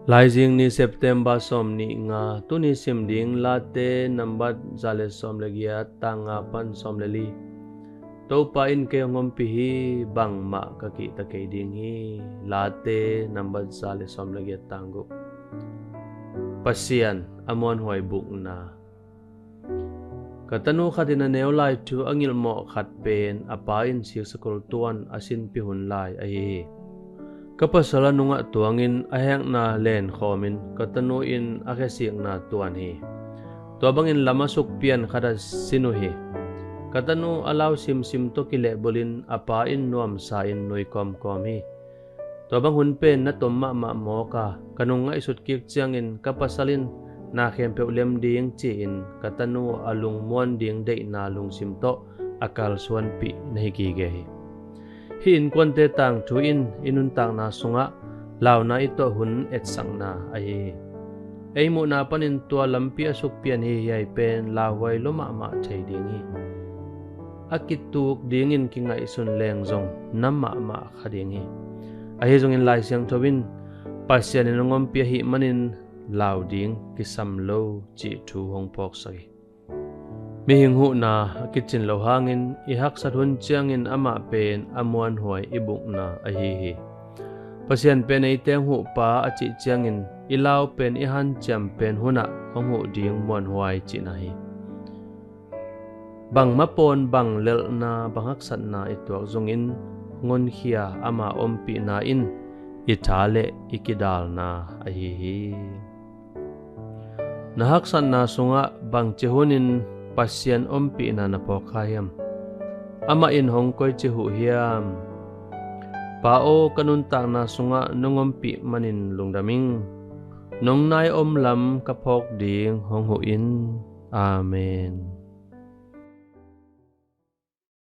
Rising ni September som ni nga tuni simding late nambat zale som lagia tangapan som leli to pain ke ngompihi bang ma kaki takay dinghi late nambat zale som lagia tanggo pasian amon hoy buk na katanu khatina neolai tu angil mo khat pen apain sik sakol tuan asin pihun lai ai kapasala nunga tuangin ahang na len khomin katanuin akesing na tuan hi tuabangin lamasuk pian kada sinuhi katanu alaw simsim to kile bolin apain nuam sain noi kom hi tuabang hunpen na tomma ma moka kanunga isut kik chiangin kapasalin na khempe ulem ding chiin katanu alung mon ding dei na lung simto akal suan pi nahigige hi hin konte tang thuin inun tang na sunga launa ito hun et sang na ai ei mu na panin tua lampi asuk pian hi yai pen lawai loma ma thei ding hi akituk dingin kinga isun leng zong namma ma khading hi ahi zong in lai siang thobin pasian in ngom pi hi manin law ding kisam lo chi thu hong pok sai mi hinghu na kitchen lo hangin ihak sathun chiangin ama pen amuan hoi ibuk na ahi hi pasien pen ei teng hu pa achi chiangin ilaw pen ihan cham pen huna honghu ding mon hoi chi na hi bang mapon bang lel na bangak sat na ituak zongin ngon khia ama ompi na in ithale ikidal na ahi hi nahak san na sunga bang chehunin pasian ompi na napokhayam ama in hongkoi chehu hiam pao kanuntang na sunga nongompi manin lungdaming nongnai omlam kaphok ding honghu in amen